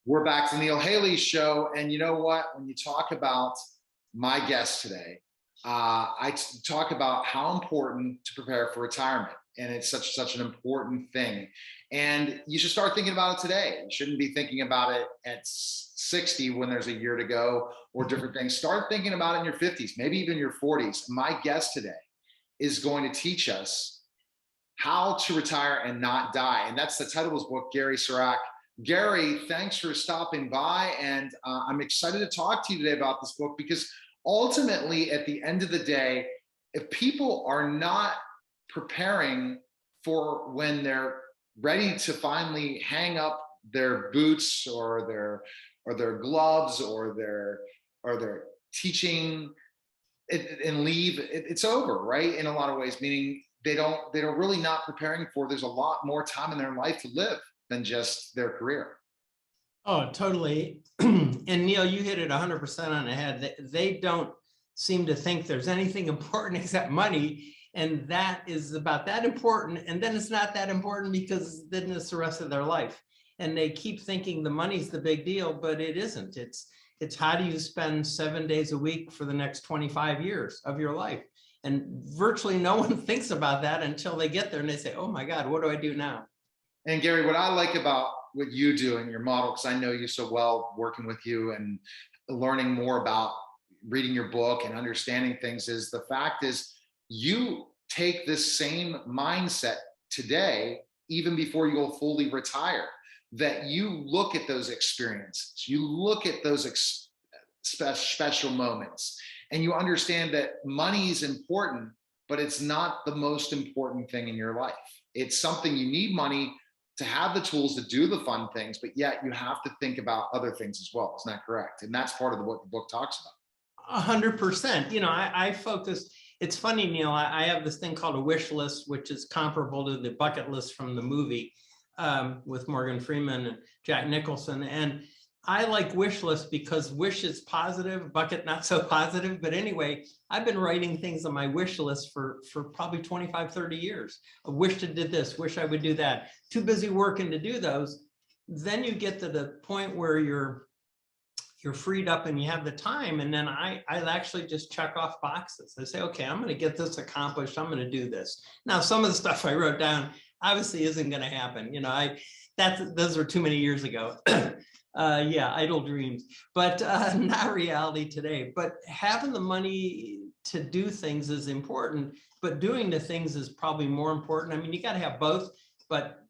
We're back to Neil Haley's show. And you know what? When you talk about my guest today, talk about how important to prepare for retirement. And it's such an important thing. And you should start thinking about it today. You shouldn't be thinking about it at 60 when there's a year to go or different things. Start thinking about it in your 50s, maybe even your 40s. My guest today is going to teach us how to retire and not die. And that's the title of his book, Gary Sirak. Gary, thanks for stopping by. And I'm excited to talk to you today about this book because ultimately, at the end of the day, if people are not preparing for when they're ready to finally hang up their boots or their gloves or their teaching and leave, it's over, right? In a lot of ways, meaning they're really not preparing for there's a lot more time in their life to live than just their career. Oh, totally. And Neil, you hit it 100% on the head. They don't seem to think there's anything important except money. And that is about that important. And then it's not that important because then it's the rest of their life. And they keep thinking the money's the big deal, but it isn't. It's how do you spend 7 days a week for the next 25 years of your life? And virtually no one thinks about that until they get there and they say, oh my God, what do I do now? And Gary, what I like about what you do and your model, because I know you so well working with you and learning more about reading your book and understanding things, is the fact is you take this same mindset today, even before you'll fully retire, that you look at those experiences, you look at those special moments, and you understand that money is important, but it's not the most important thing in your life. It's something you need money to have the tools to do the fun things, but yet you have to think about other things as well. Isn't that correct? And that's part of what the book talks about. 100%. You know, I focus. It's funny, Neil, I have this thing called a wish list, which is comparable to the bucket list from the movie with Morgan Freeman and Jack Nicholson. And I like wish lists because wish is positive, bucket not so positive. But anyway, I've been writing things on my wish list for probably 25, 30 years. I wish I did this, wish I would do that. Too busy working to do those. Then you get to the point where you're freed up and you have the time. And then I actually just check off boxes. I say, okay, I'm going to get this accomplished. I'm going to do this. Now, some of the stuff I wrote down obviously isn't going to happen. You know, those are too many years ago. Yeah, idle dreams, but not reality today. But having the money to do things is important, but doing the things is probably more important. I mean, you got to have both. But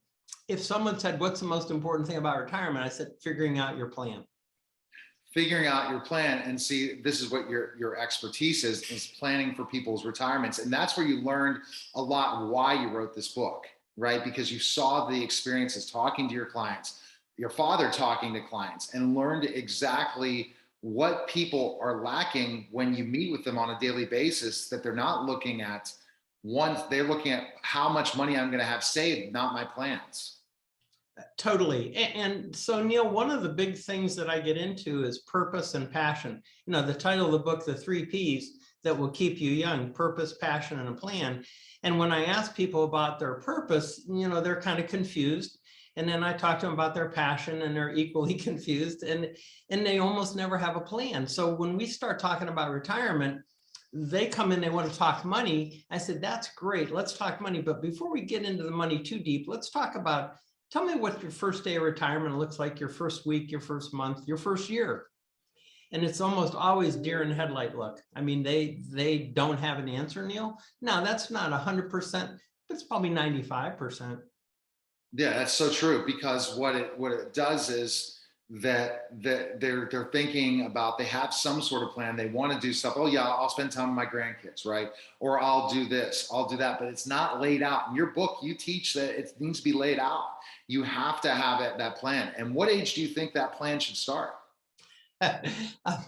if someone said, what's the most important thing about retirement? I said, figuring out your plan. Figuring out your plan. And see, this is what your expertise is planning for people's retirements. And that's where you learned a lot why you wrote this book, right? Because you saw the experiences talking to your clients, your father talking to clients, and learned exactly what people are lacking when you meet with them on a daily basis, that they're not looking at they're looking at how much money I'm going to have saved, not my plans. Totally. And so, Neil, one of the big things that I get into is purpose and passion. You know, the title of the book, The 3 Ps That Will Keep You Young: Purpose, Passion, and a Plan. And when I ask people about their purpose, you know, they're kind of confused. And then I talk to them about their passion and they're equally confused, and they almost never have a plan. So when we start talking about retirement, they come in, they want to talk money. I said, that's great. Let's talk money. But before we get into the money too deep, let's talk about, tell me what your first day of retirement looks like, your first week, your first month, your first year. And it's almost always deer in headlight look. I mean, they don't have an answer, Neil. Now, that's not 100%, but it's probably 95%. Yeah, that's so true, because what it does is that they're thinking about, they have some sort of plan. They want to do stuff. Oh yeah, I'll spend time with my grandkids, right? Or I'll do this, I'll do that, but it's not laid out. In your book, you teach that it needs to be laid out. You have to have that plan. And what age do you think that plan should start?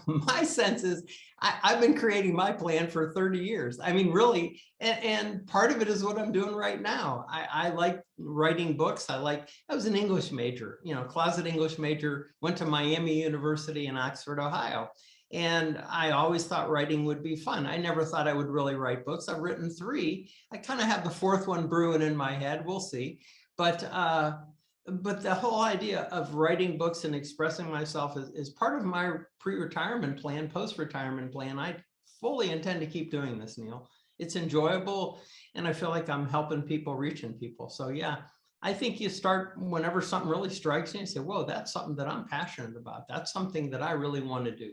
My sense is I've been creating my plan for 30 years. I mean, really, and part of it is what I'm doing right now. I like writing books. I was an English major, you know, closet English major, went to Miami University in Oxford, Ohio. And I always thought writing would be fun. I never thought I would really write books. I've written 3. I kind of have the 4th one brewing in my head. We'll see. But But the whole idea of writing books and expressing myself is part of my pre-retirement plan, post-retirement plan. I fully intend to keep doing this, Neil. It's enjoyable, and I feel like I'm helping people, reaching people. So yeah, I think you start whenever something really strikes you and say, whoa, that's something that I'm passionate about. That's something that I really want to do.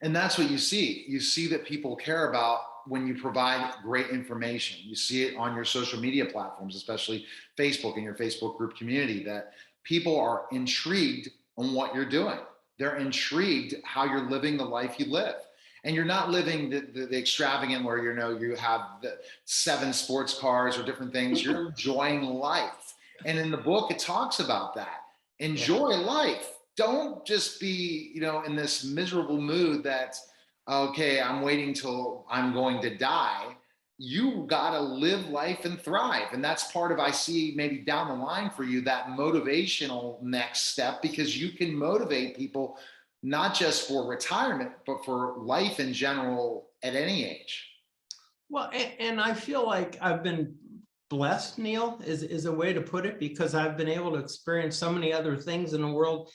And that's what you see. You see that people care about when you provide great information. You see it on your social media platforms, especially Facebook and your Facebook group community, that people are intrigued on what you're doing. They're intrigued how you're living the life you live. And you're not living the extravagant where you have the 7 sports cars or different things. You're enjoying life. And in the book, it talks about that. Enjoy life. Don't just be, in this miserable mood that, okay, I'm waiting till I'm going to die. You got to live life and thrive. And that's part of, I see maybe down the line for you, that motivational next step, because you can motivate people not just for retirement, but for life in general at any age. Well, and I feel like I've been blessed, Neil, is a way to put it, because I've been able to experience so many other things in the world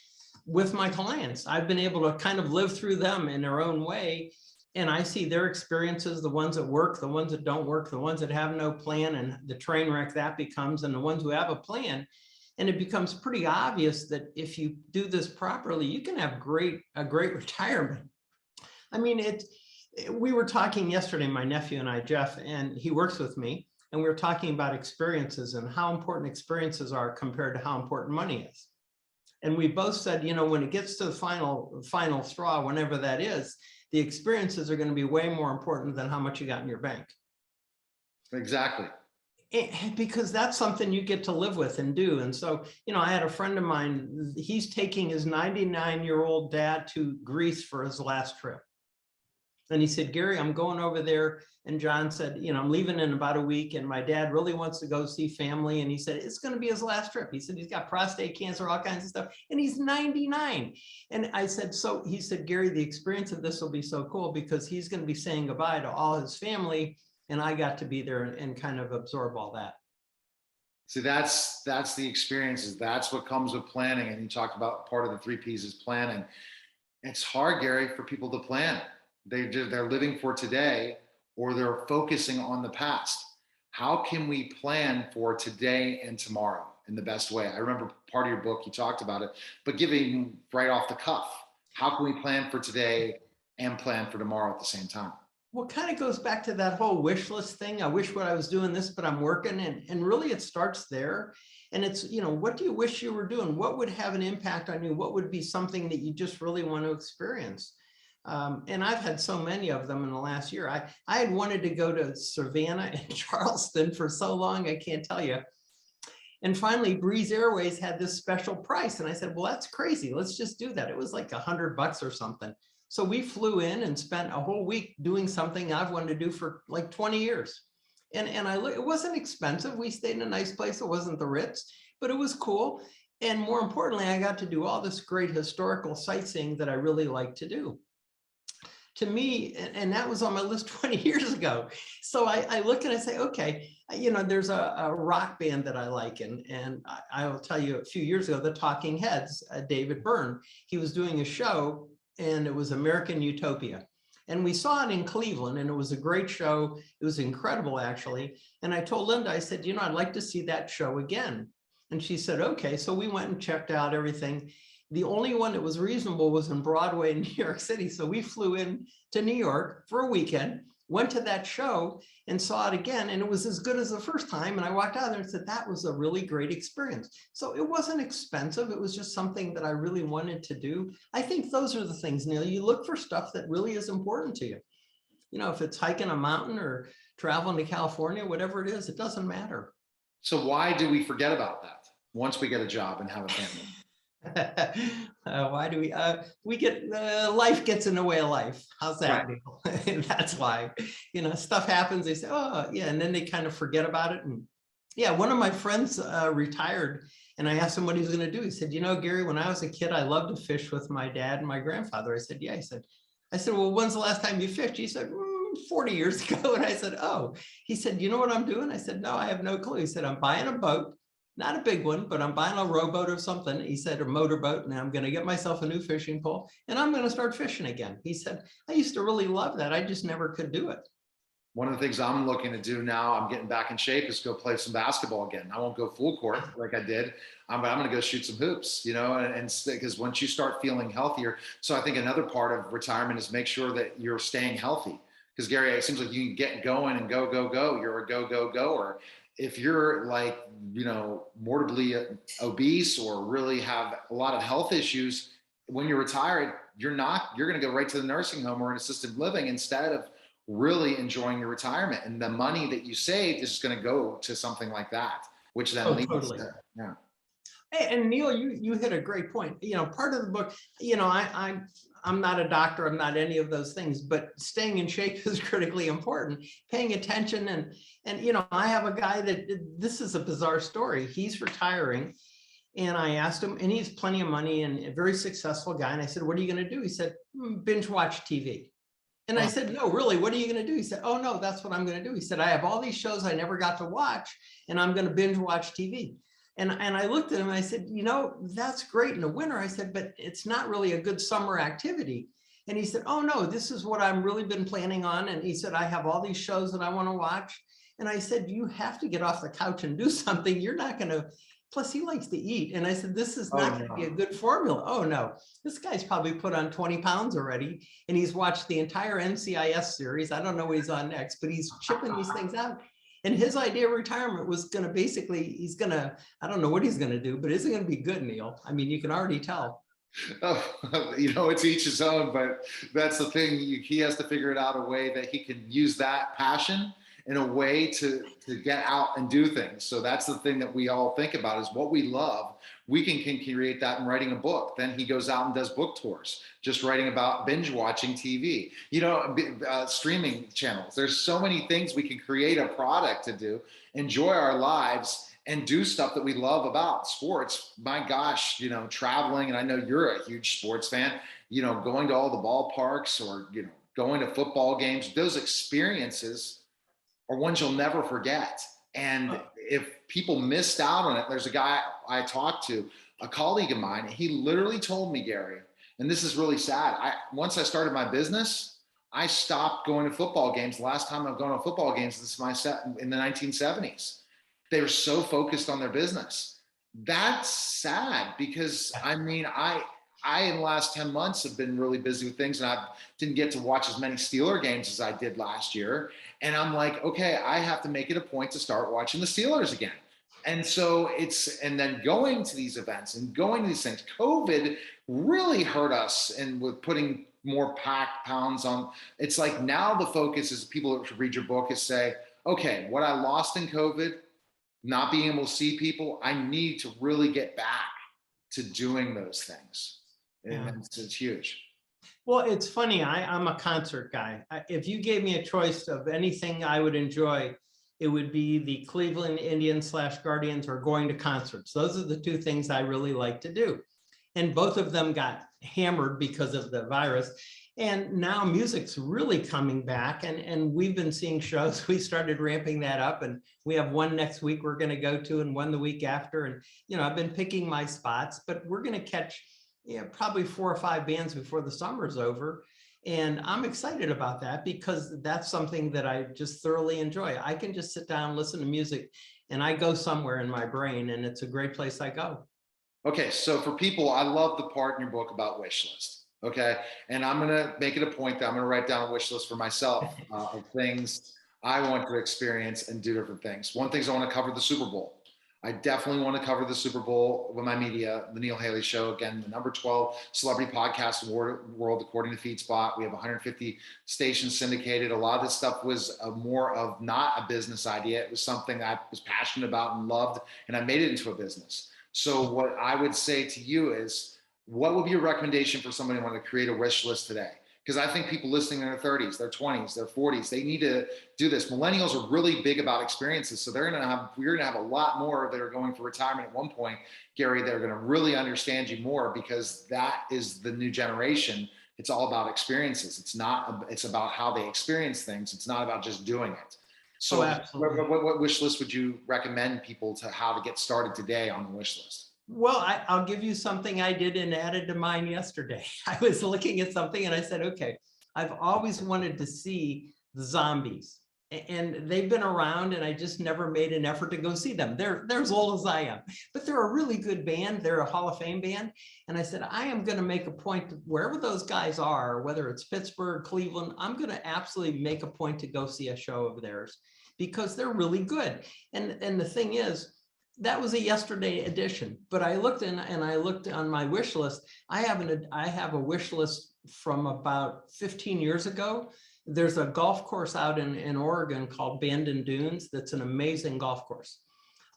with my clients. I've been able to kind of live through them in their own way. And I see their experiences, the ones that work, the ones that don't work, the ones that have no plan, and the train wreck that becomes, and the ones who have a plan. And it becomes pretty obvious that if you do this properly, you can have a great retirement. I mean, we were talking yesterday, my nephew and I, Jeff, and he works with me, and we were talking about experiences and how important experiences are compared to how important money is. And we both said, when it gets to the final straw, whenever that is, the experiences are going to be way more important than how much you got in your bank. Exactly. Because that's something you get to live with and do. And so, I had a friend of mine, he's taking his 99-year-old dad to Greece for his last trip. And he said, Gary, I'm going over there. And John said, I'm leaving in about a week, and my dad really wants to go see family. And he said, it's going to be his last trip. He said, he's got prostate cancer, all kinds of stuff, and he's 99. And I said, so he said, Gary, the experience of this will be so cool, because he's going to be saying goodbye to all his family. And I got to be there and kind of absorb all that. See, that's the experiences. That's what comes with planning. And you talked about part of the 3 P's is planning. It's hard, Gary, for people to plan. They're living for today, or they're focusing on the past. How can we plan for today and tomorrow in the best way? I remember part of your book, you talked about it, but giving right off the cuff, how can we plan for today and plan for tomorrow at the same time? Well, it kind of goes back to that whole wish list thing. I wish what I was doing this, but I'm working. And really it starts there. And it's, what do you wish you were doing? What would have an impact on you? What would be something that you just really want to experience? And I've had so many of them in the last year. I had wanted to go to Savannah and Charleston for so long, I can't tell you. And finally, Breeze Airways had this special price. And I said, well, that's crazy. Let's just do that. It was like $100 or something. So we flew in and spent a whole week doing something I've wanted to do for like 20 years. And it wasn't expensive. We stayed in a nice place. It wasn't the Ritz, but it was cool. And more importantly, I got to do all this great historical sightseeing that I really like to do. To me, and that was on my list 20 years ago. So I look and I say, okay, there's a rock band that I like. And I will tell you, a few years ago, the Talking Heads, David Byrne, he was doing a show, and it was American Utopia. And we saw it in Cleveland, and it was a great show. It was incredible, actually. And I told Linda, I said, I'd like to see that show again. And she said, okay. So we went and checked out everything. The only one that was reasonable was in Broadway in New York City. So we flew in to New York for a weekend, went to that show and saw it again. And it was as good as the first time. And I walked out there and said, that was a really great experience. So it wasn't expensive. It was just something that I really wanted to do. I think those are the things, Neil. You look for stuff that really is important to you. If it's hiking a mountain or traveling to California, whatever it is, it doesn't matter. So why do we forget about that once we get a job and have a family? Why do we get life gets in the way of life? How's that? Right. And that's why, stuff happens. They say, oh yeah, and then they kind of forget about it. And yeah, one of my friends retired, and I asked him what he was going to do. He said, Gary, when I was a kid, I loved to fish with my dad and my grandfather. I said, yeah. I said, well, when's the last time you fished? He said, 40 years ago. And I said, oh. He said, you know what I'm doing? I said, no, I have no clue. He said, I'm buying a boat. not a big one, but I'm buying a rowboat or something. He said, a motorboat, and I'm going to get myself a new fishing pole and I'm going to start fishing again. He said, I used to really love that. I just never could do it. One of the things I'm looking to do now, I'm getting back in shape, is go play some basketball again. I won't go full court like I did, but I'm going to go shoot some hoops, and because once you start feeling healthier. So I think another part of retirement is make sure that you're staying healthy. Because Gary, it seems like you can get going and go, go, go. You're a go, go, goer. If you're like, morbidly obese or really have a lot of health issues, when you're retired, you're going to go right to the nursing home or an assisted living instead of really enjoying your retirement, and the money that you saved is going to go to something like that, which then leads Totally. to, yeah. And Neil, you hit a great point. Part of the book, I'm not a doctor, I'm not any of those things, but staying in shape is critically important. Paying attention, and I have a guy that, this is a bizarre story. He's retiring, and I asked him, and he's plenty of money and a very successful guy. And I said, what are you going to do? He said, binge watch TV. And I said, no, really, what are you going to do? He said, oh, no, that's what I'm going to do. He said, I have all these shows I never got to watch, and I'm going to binge watch TV. And I looked at him and I said, that's great in the winter. I said, but it's not really a good summer activity. And he said, oh, no, this is what I've really been planning on. And he said, I have all these shows that I want to watch. And I said, you have to get off the couch and do something. You're not going to. Plus, he likes to eat. And I said, this is not going to be a good formula. Oh, no, this guy's probably put on 20 pounds already. And he's watched the entire NCIS series. I don't know what he's on next, but he's chipping these things out. And his idea of retirement was going to basically, I don't know what he's going to do, but isn't going to be good, Neil. I mean, you can already tell. Oh, it's each his own, but that's the thing. He has to figure it out a way that he can use that passion in a way to get out and do things. So that's the thing that we all think about, is what we love. We can create that in writing a book. Then he goes out and does book tours, just writing about binge watching TV, streaming channels. There's so many things we can create a product to do, enjoy our lives, and do stuff that we love about sports. My gosh, traveling, and I know you're a huge sports fan, going to all the ballparks or, going to football games, those experiences are ones you'll never forget. And if people missed out on it, there's a guy I talked to, a colleague of mine, he literally told me, Gary, and this is really sad. Once I started my business, I stopped going to football games. The last time I've gone to football games, this is my set in the 1970s. They were so focused on their business. That's sad, because I in the last 10 months have been really busy with things, and I didn't get to watch as many Steeler games as I did last year. And I'm like, okay, I have to make it a point to start watching the Steelers again. And so and then going to these events and going to these things. COVID really hurt us, and with putting more packed pounds on. It's like now the focus is, people that read your book, is say, okay, what I lost in COVID, not being able to see people, I need to really get back to doing those things. And it's huge. Well, it's funny. I'm a concert guy. If you gave me a choice of anything I would enjoy, it would be the Cleveland Indians / Guardians, or going to concerts. Those are the two things I really like to do. And both of them got hammered because of the virus. And now music's really coming back, and we've been seeing shows. We started ramping that up, and we have one next week we're going to go to, and one the week after. And, I've been picking my spots, but we're going to catch probably 4 or 5 bands before the summer's over. And I'm excited about that, because that's something that I just thoroughly enjoy. I can just sit down, listen to music, and I go somewhere in my brain, and it's a great place I go. Okay, so for people, I love the part in your book about wish list. Okay, and I'm gonna make it a point that I'm gonna write down a wish list for myself of things I want to experience and do different things. One thing is, I want to cover the Super Bowl. I definitely want to cover the Super Bowl with my media, the Neil Haley Show. Again, the number 12 celebrity podcast in the world, according to FeedSpot. We have 150 stations syndicated. A lot of this stuff was more of not a business idea. It was something I was passionate about and loved, and I made it into a business. So what I would say to you is, what would be your recommendation for somebody who wanted to create a wish list today? Because I think people listening in their 30s, their 20s, their 40s, they need to do this. Millennials are really big about experiences. So we're going to have a lot more that are going for retirement at one point, Gary, that are going to really understand you more, because that is the new generation. It's all about experiences. It's about how they experience things. It's not about just doing it. Oh, So absolutely. what wish list would you recommend people to how to get started today on the wish list? Well, I'll give you something I did and added to mine yesterday. I was looking at something and I said, okay, I've always wanted to see the zombies. And they've been around and I just never made an effort to go see them. They're as old as I am, but they're a really good band. They're a Hall of Fame band. And I said, I am going to make a point wherever those guys are, whether it's Pittsburgh, Cleveland, I'm going to absolutely make a point to go see a show of theirs because they're really good. And the thing is, that was a yesterday edition, but I looked and I looked on my wish list. I have a wish list from about 15 years ago. There's a golf course out in Oregon called Bandon Dunes. That's an amazing golf course.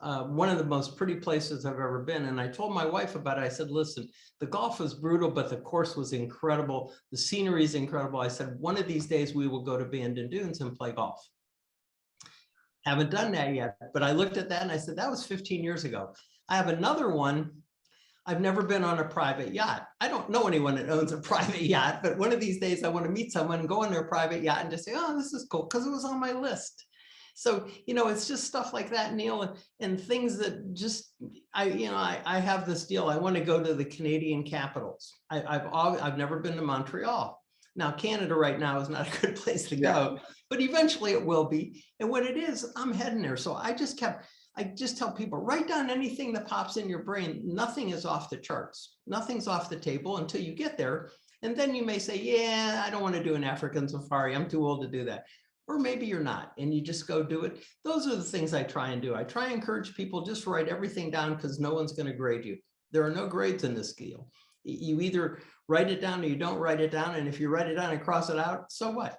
One of the most pretty places I've ever been. And I told my wife about it. I said, listen, the golf was brutal, but the course was incredible. The scenery is incredible. I said, one of these days we will go to Bandon Dunes and play golf. Haven't done that yet, but I looked at that and I said, that was 15 years ago. I have another one. I've never been on a private yacht. I don't know anyone that owns a private yacht, but one of these days I want to meet someone and go on their private yacht and just say, oh, this is cool, because it was on my list. So, it's just stuff like that, Neil, and things that just, I have this deal. I want to go to the Canadian capitals. I've never been to Montreal. Now, Canada right now is not a good place to go, but eventually it will be. And when it is, I'm heading there. So I just tell people, write down anything that pops in your brain. Nothing is off the charts. Nothing's off the table until you get there. And then you may say, yeah, I don't want to do an African safari. I'm too old to do that. Or maybe you're not, and you just go do it. Those are the things I try and do. I try and encourage people, just write everything down because no one's going to grade you. There are no grades in this deal. You either write it down or you don't write it down. And if you write it down and cross it out, so what?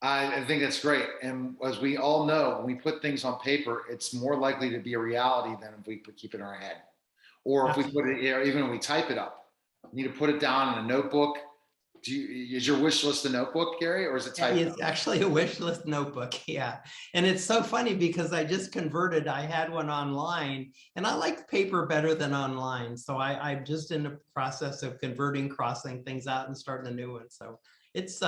I think that's great. And as we all know, when we put things on paper, it's more likely to be a reality than if we keep it in our head. Or if we put it, even when we type it up, you need to put it down in a notebook. Is your wish list a notebook, Gary, or is it typed up? It's actually a wish list notebook. Yeah. And it's so funny because I just converted. I had one online and I like paper better than online. So I'm just in the process of converting, crossing things out and starting a new one. So it's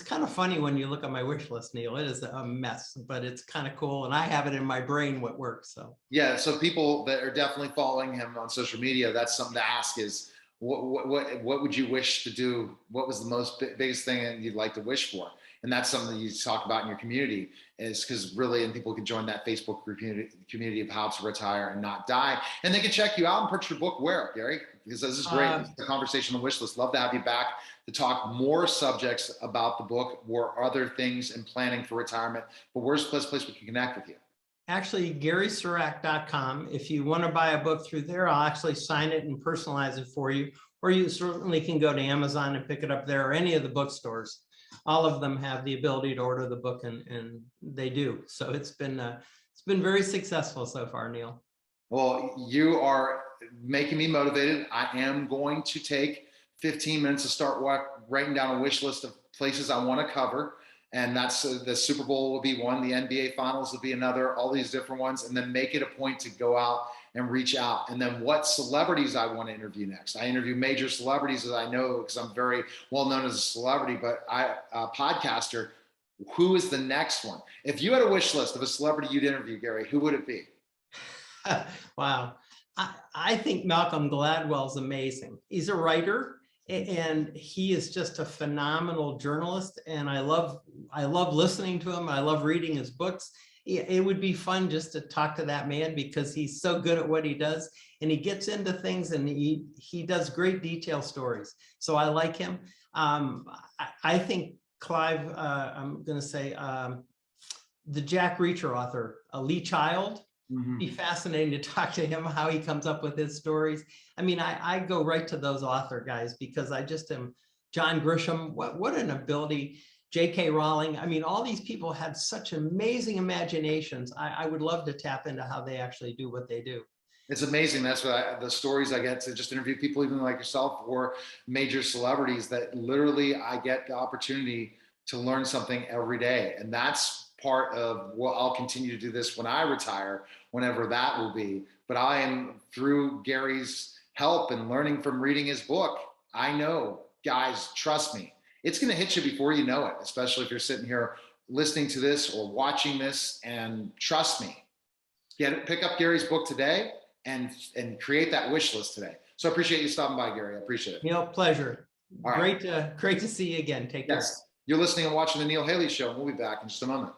kind of funny when you look at my wish list, Neil. It is a mess, but it's kind of cool. And I have it in my brain what works. So Yeah, so people that are definitely following him on social media, that's something to ask is what would you wish to do? What was the biggest thing that you'd like to wish for? And that's something that you talk about in your community, is because really, and people can join that Facebook group community of how to retire and not die. And they can check you out and purchase your book where, Gary? Because this is great. This is the conversation on the wish list. Love to have you back to talk more subjects about the book or other things in planning for retirement. But where's the best place we can connect with you? actually, GarySirak.com. If you want to buy a book through there, I'll actually sign it and personalize it for you. Or you certainly can go to Amazon and pick it up there, or any of the bookstores. All of them have the ability to order the book, and they do. So it's been very successful so far, Neil. Well, you are making me motivated. I am going to take 15 minutes to start writing down a wish list of places I want to cover. And that's the Super Bowl will be one, the NBA Finals will be another, all these different ones, and then make it a point to go out and reach out. And then what celebrities I want to interview next. I interview major celebrities, as I know, because I'm very well known as a celebrity, but a podcaster. Who is the next one? If you had a wish list of a celebrity you'd interview, Gary, who would it be? Wow. I think Malcolm Gladwell's amazing. He's a writer and he is just a phenomenal journalist. And I love listening to him. I love reading his books. It would be fun just to talk to that man because he's so good at what he does and he gets into things and he does great detail stories. So I like him. I think Clive, I'm going to say the Jack Reacher author, Lee Child. Mm-hmm. Be fascinating to talk to him, how he comes up with his stories. I mean, I go right to those author guys because I just am. John Grisham, what an ability. J.K. Rowling. I mean, all these people had such amazing imaginations. I would love to tap into how they actually do what they do. It's amazing. That's what the stories I get to just interview people, even like yourself, or major celebrities that literally I get the opportunity to learn something every day. And that's part of what I'll continue to do this when I retire, whenever that will be. But I am, through Gary's help and learning from reading his book, I know, guys, trust me, it's going to hit you before you know it, especially if you're sitting here listening to this or watching this, and trust me, pick up Gary's book today and create that wish list today. So I appreciate you stopping by, Gary. I appreciate it. Neil, pleasure. All right. Great to see you again. Take care. Yes. You're listening and watching the Neil Haley Show, and we'll be back in just a moment.